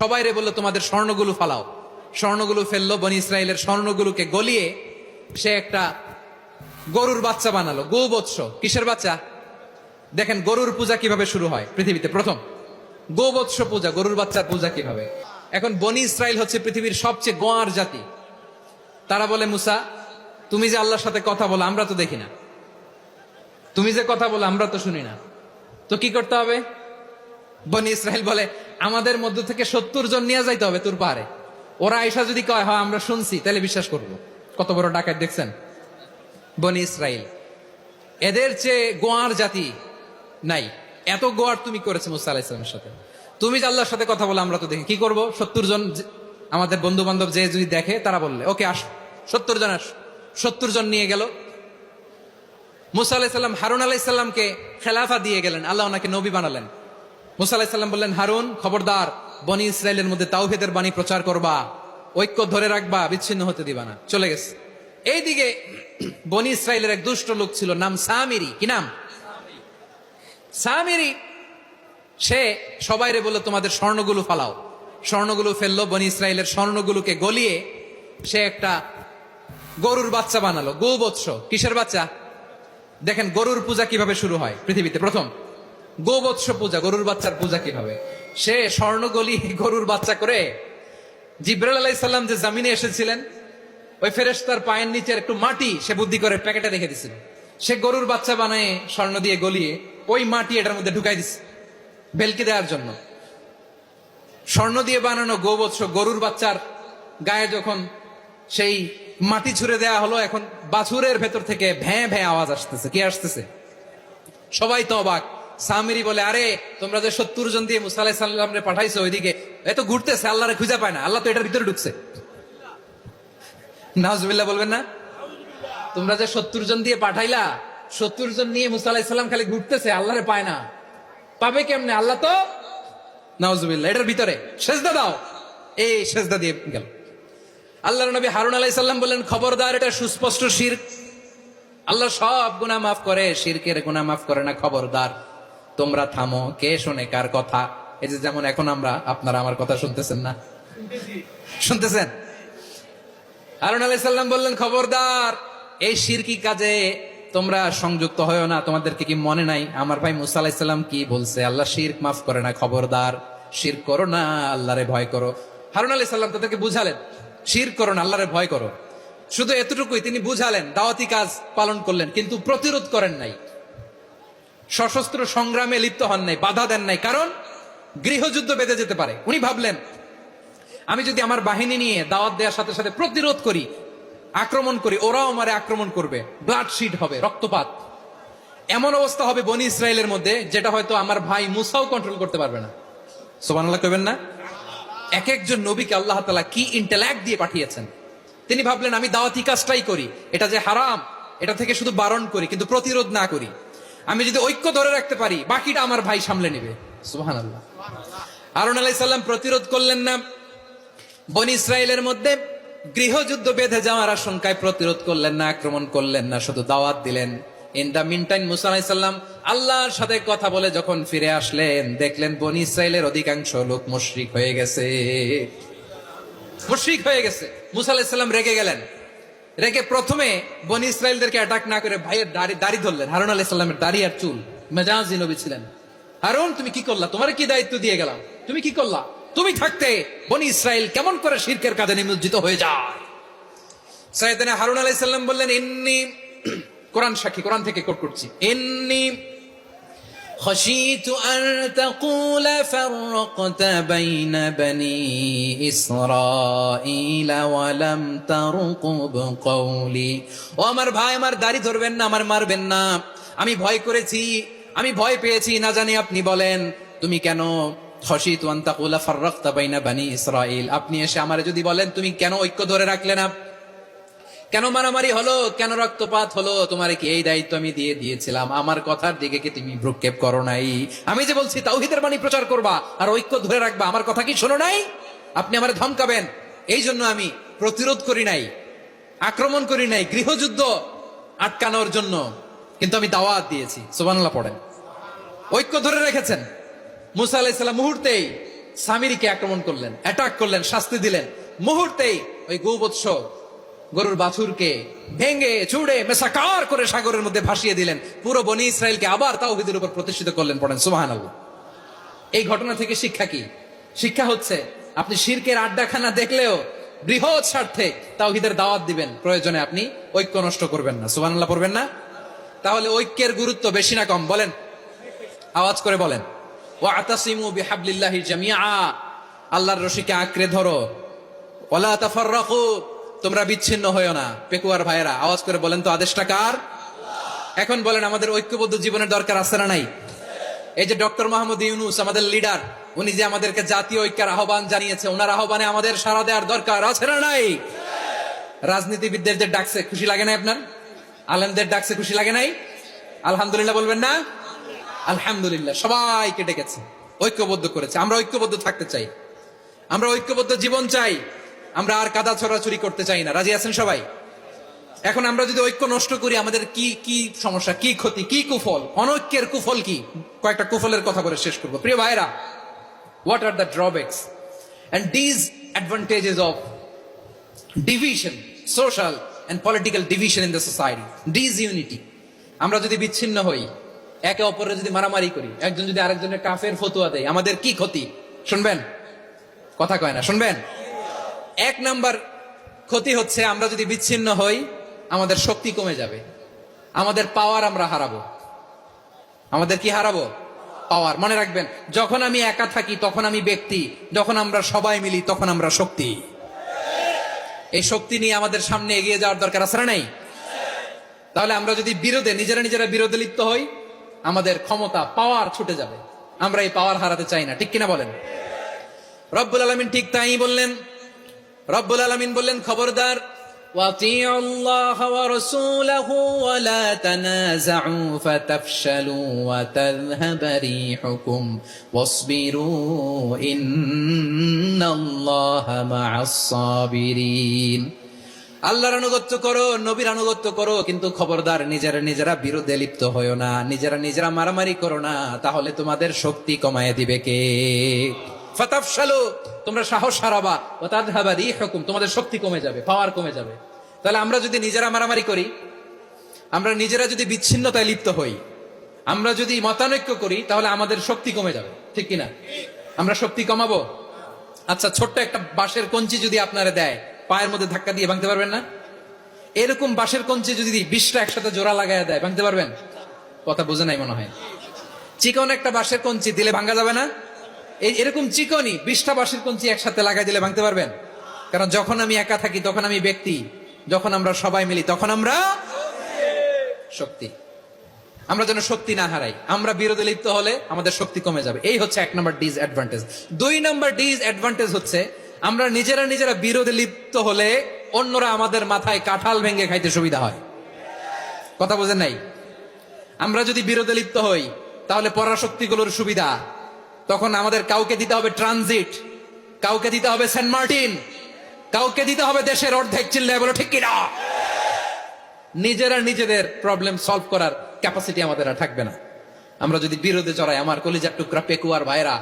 সবাই রে বললো তোমাদের স্বর্ণগুলো ফালাও। স্বর্ণগুলো ফেললো, বনি ইসরায়েলের স্বর্ণগুলোকে গলিয়ে সে একটা গরুর বাচ্চা বানালো। গোবৎস, কিসের বাচ্চা? দেখেন গরুর পূজা কিভাবে শুরু হয় পৃথিবীতে প্রথম। গোবৎস পূজা, গরুর বাচ্চার পূজা কিভাবে। এখন বনি ইসরায়েল হচ্ছে পৃথিবীর সবচেয়ে গোয়ার জাতি। তারা বলে, মুসা তুমি যে আল্লাহর সাথে কথা বলো আমরা তো দেখি না, তুমি যে কথা বলো আমরা তো শুনি না, তো কি করতে হবে? বনি ইসরায়েল বলে, আমাদের মধ্য থেকে 70 জন নিয়ে যাইতে হবে তোর পাহাড়ে। ওরা আয়সা যদি কয় হয় আমরা শুনছি, তাহলে বিশ্বাস করবো। কত বড় ডাকাত দেখছেন বনি ইসরায়েল। এদের চেয়ে গোয়ার জাতি নাই। এত গোয়ার তুমি করেছে মুসা আলাইহিস সালামের সাথে। তুমি যে আল্লাহর সাথে কথা বলো আমরা তো দেখি, কি করব? 70 জন আমাদের বন্ধু বান্ধব যে যদি দেখে, তারা বললে ওকে আস, 70 জন আস। 70 জন নিয়ে গেল। মুসা আলাইহিস সালাম হারুন আলাইহিস সালামকে খেলাফা দিয়ে গেলেন, আল্লাহ ওনাকে নবী বানালেন। মুসা আলাইহিস সালাম বললেন, হারুন খবরদার, বনি ইসরায়েলের মধ্যে তাওহীদের বাণী প্রচার করবা, ঐক্য ধরে রাখবা, বিচ্ছিন্ন হতে দিবা না। চলে গেছে। এইদিকে বনি ইসরায়েলের এক দুষ্ট লোক ছিল, নাম সামিরি। কি নাম? সামিরি। সে সবাই রে বললো তোমাদের স্বর্ণগুলো ফালাও। স্বর্ণগুলো ফেললো, বনি ইসরায়েলের স্বর্ণগুলোকে গলিয়ে সে একটা গরুর বাচ্চা বানালো। গোবৎস, কিসের বাচ্চা? দেখেন গরুর পূজা কিভাবে শুরু হয় পৃথিবীতে প্রথম। গোবৎস পূজা, গরুর বাচ্চার পূজা কিভাবে। সে স্বর্ণ গলি গরুর বাচ্চা করে জিবরাইল আলাইহিস সালাম যে জমিনে এসেছিলেন, ওই ফেরেশতার পায়ের নিচের একটু মাটি সে বুদ্ধি করে প্যাকেটে রেখে দিছিল। সে গরুর বাচ্চা বানায় স্বর্ণ দিয়ে গলিয়ে ওই মাটি এটার মধ্যে ঢুকাই দিছে ভেলকি দেওয়ার জন্য। স্বর্ণ দিয়ে বানানো গোবৎস গরুর বাচ্চার গায়ে যখন সেই মাটি ছুঁড়ে দেয়া হলো, এখন বাছুরের ভেতর থেকে ভ্যাঁ ভ্যাঁ আওয়াজ আসতেছে। কি আসতেছে? সবাই তো অবাক। সামিরি বলে, আরে তোমরা যে 70 জন দিয়ে মুসা আলাইহিস সালামরে পাঠাইছো ওইদিকে, এত ঘুরতেছে, আল্লাহরে খুঁজে পায় না, আল্লাহ তো এটার ভিতরে ঢুকছে। নাউজুবিল্লাহ বলবেন না? তোমরা যে 70 জন দিয়ে পাঠাইলা, 70 জন নিয়ে মুসা আলাইহিস সালাম খালি ঘুরতেছে, আল্লাহরে পায় না। পাবে কেমনে? আল্লাহ তো, নাউজুবিল্লাহ, এটার ভিতরে সেজদা দাও। এই সেজদা দিয়ে গেল। আল্লাহর নবী হারুন আলাইহিস সালাম বললেন, খবরদার, এটা সুস্পষ্ট শিরক। আল্লাহ সব গুনাহ মাফ করে, শিরকের গুনাহ মাফ করে না, খবরদার তোমরা থামো। কে শোনে কার কথা? এই যে যেমন এখন আপনারা আমার কথা শুনতেছেন না? শুনতেছেন? হারুন আলাইহিস সালাম বললেন, খবরদার, এই শিরকি কাজে তোমরা সংযুক্ত হয়ো না। তোমাদেরকে কি মনে নাই আমার ভাই মুসা আলাইহিস সালাম কি বলছে? আল্লাহ শিরক মাফ করে না, খবরদার শিরক করো না, আল্লাহরে ভয় করো। হারুন আলাইহিস সালাম তাদেরকে বুঝালেন, শিরক করো না, আল্লাহরে ভয় করো। শুধু এতটুকুই তিনি বুঝালেন, দাওয়াতি কাজ পালন করলেন, কিন্তু প্রতিরোধ করেন নাই, সশস্ত্র সংগ্রামে লিপ্ত হন নাই, বাধা দেন নাই। কারণ গৃহযুদ্ধ বেঁধে যেতে পারে। উনি ভাবলেন, আমি যদি আমার বাহিনী নিয়ে দাওয়াত দেওয়ার সাথে সাথে প্রতিরোধ করি, আক্রমণ করি, ওরাও আমারে আক্রমণ করবে, ব্লাডশিড হবে, রক্তপাত। এমন অবস্থা হবে বনি ইসরায়েলের মধ্যে, যেটা হয়তো আমার ভাই মুসাও কন্ট্রোল করতে পারবে না। সুবহানাল্লাহ কইবেন না? এক একজন নবীকে আল্লাহ তাআলা কি ইন্টেলেক্ট দিয়ে পাঠিয়েছেন। তিনি ভাবলেন, আমি দাওয়াতি কাজটাই করি, এটা যে হারাম এটা থেকে শুধু বারণ করি, কিন্তু প্রতিরোধ না করি। আমি যদি ঐক্য ধরে রাখতে পারি, বাকিটা আমার ভাই সামলে নেবে। সুবহানাল্লাহ। হারুন আলাইহিস সালাম প্রতিরোধ করলেন না। বনি ইসরায়েলের মধ্যে গৃহযুদ্ধ বেঁধে যাওয়ার আশঙ্কায় প্রতিরোধ করলেন না, আক্রমণ করলেন না, শুধু দাওয়াত দিলেন। ইন দা মিন টাইম মুসা আলাইহিস সালাম আল্লাহর সাথে কথা বলে যখন ফিরে আসলেন, দেখলেন বনি ইসরায়েলের অধিকাংশ লোক মুশরিক হয়ে গেছে। মুশরিক হয়ে গেছে। মুসা আলাইহিস সালাম রেগে গেলেন। রেগে প্রথমে বনি ইসরায়েলদেরকে অ্যাটাক না করে ভাইয়ের দাড়ি ধরলেন। হারুন আলাইহিস সালামের দাড়ি আর চুল। মেজাজি নবী ছিলেন। হারুন, তুমি কি করলা? তোমার কি দায়িত্ব দিয়ে গেলাম, তুমি কি করলা? তুমি থাকতে বনি ইসরায়েল কেমন করে শিরকের কাজে নিমজ্জিত হয়ে যায়? সাইয়েদনা হারুন আলাইহিস সালাম বললেন, ইন্নী, কোরআন সাক্ষী, কোরআন থেকে কোট করছি, ইন্নী খাশিতু আন তাকুলা ফাররাকতা বাইনা বনি ইসরাঈল ওয়া লাম তারকুব কওলি। ও আমার ভাই, আমার দাড়ি ধরবেন না, আমার মারবেন না। আমি ভয় করেছি, আমি ভয় পেয়েছি, না জানি আপনি বলেন তুমি কেন খাশিতু আন তাকুলা ফাররাকতা বাইনা বনি ইসরাঈল, আপনি এসে আমারে যদি বলেন তুমি কেন ঐক্য ধরে রাখলে না, কেন মারামারি হলো, কেন রক্তপাত হলো, তোমার কি এই দায়িত্ব আমি দিয়ে দিয়েছিলাম? আমার কথার দিকে কি তুমি ভ্রুক্ষেপ করো নাই? আমি যে বলছি তাওহীদের বাণী প্রচার করবা আর ঐক্য ধরে রাখবা, আমার কথা কি শোনো নাই? আপনি আমারে ধমকাবেন, এই জন্য আমি প্রতিরোধ করি নাই, আক্রমণ করি নাই, গৃহযুদ্ধ আটকানোর জন্য কিন্তু আমি দাওয়াত দিয়েছি। সুবহানাল্লাহ পড়েন। ঐক্য ধরে রেখেছেন। মুসা আলাইহিস সালাম মুহূর্তেই সামিরিকে আক্রমণ করলেন, অ্যাটাক করলেন, শাস্তি দিলেন। মুহূর্তেই ওই গোবৎস গরুর বাছুরকে ভেঙে চুড়ে মেসাকার করে সাগরের মধ্যে ভাসিয়ে দিলেন। পুরো বনি ইসরায়েলকে আবার তাওহীদের উপর প্রতিষ্ঠিত করলেন। পড়েন সুবহানাল্লাহ। এই ঘটনা থেকে শিক্ষা কি? শিক্ষা হচ্ছে আপনি শিরকের আড্ডাখানা দেখলেও বৃহৎ স্বার্থে তাওহীদের দাওয়াত দিবেন, প্রয়োজনে আপনি ঐক্য নষ্ট করবেন না। সুবহানাল্লাহ পড়বেন না? তাহলে ঐক্যের গুরুত্ব বেশি না কম? বলেন, আওয়াজ করে বলেন। ওয়াতাসিমু বিহাবলিল্লাহি জামিআ, আল্লাহর রশিকে আঁকড়ে ধরো। ওয়ালা তাফাররাকু, তোমরা বিচ্ছিন্ন হয়ো না। পেকুয়ার ভাইয়েরা আওয়াজ করে বলেন তো, আদেশটা কার? এখন বলেন, আমাদের ঐক্যবদ্ধ জীবনের দরকার আছে না নাই? এই যে ডক্টর মোহাম্মদ ইউনূস আমাদের লিডার, উনি যে আমাদেরকে জাতীয় ঐক্যের আহ্বান জানিয়েছে, ওনার আহ্বানে আমাদের সাড়া দেওয়ার দরকার আছে না নাই? রাজনীতিবিদদের যে ডাকছে, খুশি লাগে না আপনার? আলেমদের ডাকছে, খুশি লাগে নাই? আলহামদুলিল্লাহ বলবেন না? আলহামদুলিল্লাহ, সবাইকে ডেকেছে, ঐক্যবদ্ধ করেছে। আমরা ঐক্যবদ্ধ থাকতে চাই, আমরা ঐক্যবদ্ধ জীবন চাই, আমরা আর কাদা ছড়াছড়ি করতে চাই না। রাজি আছেন সবাই? এখন আমরা যদি ঐক্য নষ্ট করি, আমাদের কি কি সমস্যা, কি ক্ষতি, কি কুফল? অনৈক্যের কুফল কি? কয়েকটা কুফলের কথা বলে শেষ করবো। প্রিয় ভাইরা, what are the drawbacks and disadvantages of division, social and political division in the society? Disunity. আমরা যদি বিচ্ছিন্ন হই, একে অপরের যদি মারামারি করি, একজন যদি আরেকজনের কাফের ফতোয়া দেয়, আমাদের কি ক্ষতি? শুনবেন? কথা কয় না, শুনবেন? এক নাম্বার ক্ষতি হচ্ছে, আমরা যদি বিচ্ছিন্ন হই, আমাদের শক্তি কমে যাবে, আমাদের পাওয়ার আমরা হারাবো। আমাদের কি হারাবো? পাওয়ার। মনে রাখবেন, যখন আমি একা থাকি তখন আমি ব্যক্তি, যখন আমরা সবাই মিলি তখন আমরা শক্তি। এই শক্তি নিয়ে আমাদের সামনে এগিয়ে যাওয়ার দরকার আছে না নাই? তাহলে আমরা যদি বিরোধে, নিজেরা নিজেরা বিরোধে লিপ্ত হই, আমাদের ক্ষমতা, পাওয়ার ছুটে যাবে। আমরা এই পাওয়ার হারাতে চাই না, ঠিক কিনা বলেন? রব্বুল আলামিন ঠিক তাই বললেন। রব্বুল আলামিন বললেন, খবরদার, ওয়াতিউ আল্লাহ ওয়া রাসূলাহু ওয়া লা তানাযাউ ফাতাফশালু ওয়া তাযহাবা রিহুকুম ওয়াসবিরু ইন্নাল্লাহা মা'আস সাবিরিন। আল্লাহর আনুগত্য করো, নবীর আনুগত্য করো, কিন্তু খবরদার নিজেরা নিজেরা বিরোধে লিপ্ত হয়ো না, নিজেরা নিজেরা মারামারি করো না, তাহলে তোমাদের শক্তি কমায় দিবে কে? ফাতাফশালু, তোমরা সাহস হারাবা, ওয়া তাযহাবা রিহুকুম, তোমাদের শক্তি কমে যাবে, পাওয়ার কমে যাবে। তাহলে আমরা যদি নিজেরা মারামারি করি, আমরা নিজেরা যদি বিচ্ছিন্নতায় লিপ্ত হই, আমরা যদি মতানৈক্য করি, তাহলে আমাদের শক্তি কমে যাবে, ঠিক কিনা? আমরা শক্তি কমাবো। আচ্ছা, ছোট্ট একটা বাঁশের কঞ্চি যদি আপনারা দেয়, পায়ের মধ্যে ধাক্কা দিয়ে ভাঙতে পারবেন না? এরকম বাঁশের কঞ্চি যদি 20টা একসাথে জোড়া লাগায় দেয়, ভাঙতে পারবেন? কথা বুঝে নাই মনে হয়। চিকন একটা বাঁশের কঞ্চি দিলে ভাঙা যাবে না? এরকম চিকনই 20টা বাঁশের কঞ্চি একসাথে লাগাই দিলে ভাঙতে পারবেন? কারণ যখন আমি একা থাকি তখন আমি ব্যক্তি, যখন আমরা সবাই মিলি তখন আমরা শক্তি। আমরা যেন শক্তি না হারাই। আমরা বিরোধে লিপ্ত হলে আমাদের শক্তি কমে যাবে। এই হচ্ছে 1 নম্বর ডিসঅ্যাডভান্টেজ। 2 নম্বর ডিসঅ্যাডভান্টেজ হচ্ছে, আমরা নিজেরা নিজেরা বিরোধে লিপ্ত হলে অন্যরা আমাদের মাথায় কাঁঠাল ভেঙে খাইতে সুবিধা হয়। কথা বোঝেন নাই? আমরা যদি বিরোধে লিপ্ত হই, তাহলে পরাশক্তিগুলোর সুবিধা, তখন আমাদের কাউকে দিতে হবে ট্রানজিট, কাউকে দিতে হবে সেন্ট মার্টিন, কাউকে দিতে হবে দেশের অর্ধেক। চিল্লায় বলো ঠিক কিনা? নিজেরা নিজেদের প্রবলেম সলভ করার ক্যাপাসিটি আমাদের আর থাকবে না। আমরা যদি বিরোধে জড়াই, আমার কলিজার টুকরা পেকুয়ার ভাইরা,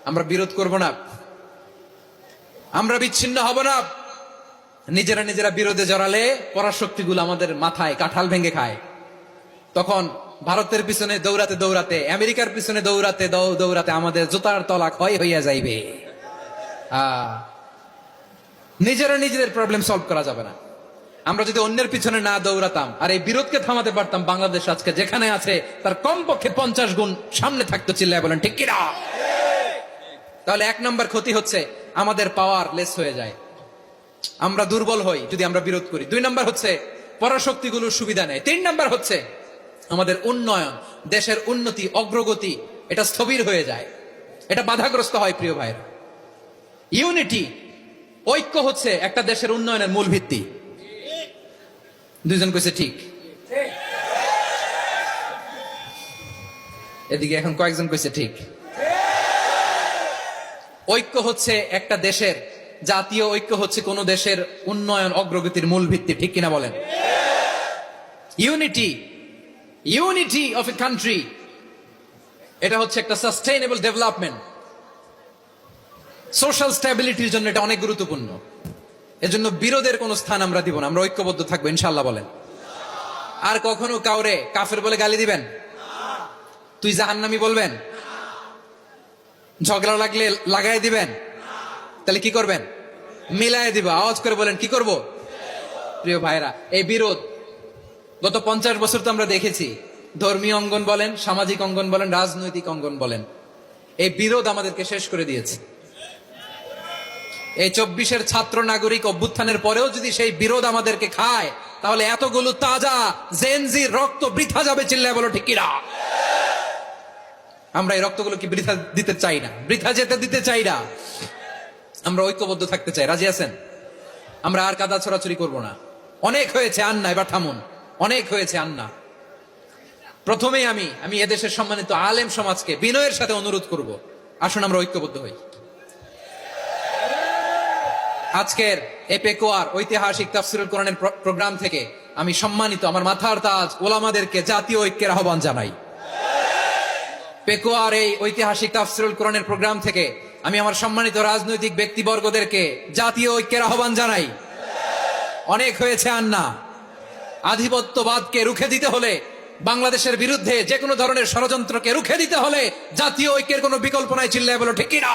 আমরা বিরোধ করব না, আমরা বিচ্ছিন্ন হব না। নিজেরা নিজেরা বিরোধে জড়ালে পরাশক্তিগুলো আমাদের মাথায় কাঁঠাল ভেঙে খায়। তখন ভারতের পিছনে দৌড়াতে দৌড়াতে, আমেরিকার পিছনে দৌড়াতে দৌড়াতে আমাদের জুতার তলা ক্ষয় হইয়া যাইবে। নিজেরা নিজেদের প্রবলেম সলভ করা যাবে না। আমরা যদি অন্যের পিছনে না দৌড়াতাম আর এই বিরোধকে থামাতে পারতাম, বাংলাদেশ আজকে যেখানে আছে তার কমপক্ষে 50 গুণ সামনে থাকতো। চিল্লায় বলেন ঠিক কিনা? তাহলে 1 নম্বর ক্ষতি হচ্ছে, আমাদের পাওয়ার লেস হয়ে যায়, আমরা দুর্বল হই যদি আমরা বিরোধ করি। 2 নম্বর হচ্ছে, পরাশক্তিগুলোর সুবিধা নেয়। 3 নম্বর হচ্ছে, আমাদের উন্নয়ন, দেশের উন্নতি, অগ্রগতি, এটা স্থবির হয়ে যায়, এটা বাধাগ্রস্ত হয়। প্রিয় ভাইরা, ইউনিটি, ঐক্য হচ্ছে একটা দেশের উন্নয়নের মূল ভিত্তি। 2 জন কইছে ঠিক, এদিকে এখন কয়েকজন কইছে ঠিক। ঐক্য হচ্ছে একটা দেশের, জাতীয় ঐক্য হচ্ছে কোন দেশের উন্নয়ন, অগ্রগতির মূল ভিত্তি, ঠিক কিনা বলেন? ইউনিটি অফ এ কান্ট্রি, এটা হচ্ছে একটা সাস্টেইনেবল ডেভেলপমেন্ট। সোশ্যাল স্ট্যাবিলিটির জন্য এটা অনেক গুরুত্বপূর্ণ। এজন্য বিরোধের কোনো স্থান আমরা দিব না, আমরা ঐক্যবদ্ধ থাকবো ইনশাআল্লাহ বলেন। আর কখনো কাউরে কাফের বলে গালি দিবেন? তুই জাহান্নামী বলবেন? ঝগড়া লাগলে লাগাই দিবেন? তাহলে কি করবেন? মিলাই দিব। আওয়াজ করে বলেন কি করব? প্রিয় ভাইরা, এই বিরোধ গত 50 বছর তো আমরা দেখেছি। ধর্মীয় অঙ্গন বলেন, সামাজিক অঙ্গন বলেন, রাজনৈতিক অঙ্গন বলেন, এই বিরোধ আমাদেরকে শেষ করে দিয়েছে। এই 24-এর ছাত্র নাগরিক অভ্যুত্থানের পরেও যদি সেই বিরোধ আমাদেরকে খায়, তাহলে এতগুলো তাজা জেনজির রক্ত বৃথা যাবে। চিল্লায় বলো ঠিক কিনা? আমরা এই রক্তগুলো কি বৃথা দিতে চাই না, বৃথা যেতে দিতে চাই না। আমরা ঐক্যবদ্ধ থাকতে চাই। রাজি আছেন? আমরা আর কাদা ছড়াছড়ি করবো না। অনেক হয়েছে আন্না, এবার থামুন। অনেক হয়েছে আন্না। প্রথমেই আমি এদেশের সম্মানিত আলেম সমাজকে বিনয়ের সাথে অনুরোধ করব, আসুন আমরা ঐক্যবদ্ধ হই। আজকের এই পেকুয়ার ঐতিহাসিক তাফসীরুল কোরআনের প্রোগ্রাম থেকে আমি সম্মানিত আমার মাথার তাজ ওলামাদেরকে জাতীয় ঐক্যের আহ্বান জানাই। পেকুয়ার এই ঐতিহাসিক তাফসীরুল কোরআনের প্রোগ্রাম থেকে আমি আমার সম্মানিত রাজনৈতিক ব্যক্তিবর্গদেরকে জাতীয় ঐক্যের আহ্বান জানাই। অনেক হয়েছে আন্না। আধিপত্যবাদকে রুখে দিতে হলে, বাংলাদেশের বিরুদ্ধে যে কোনো ধরনের ষড়যন্ত্রকে রুখে দিতে হলে জাতীয় ঐক্যের কোনো বিকল্প নাই। চিল্লায় বলো ঠিক কিনা?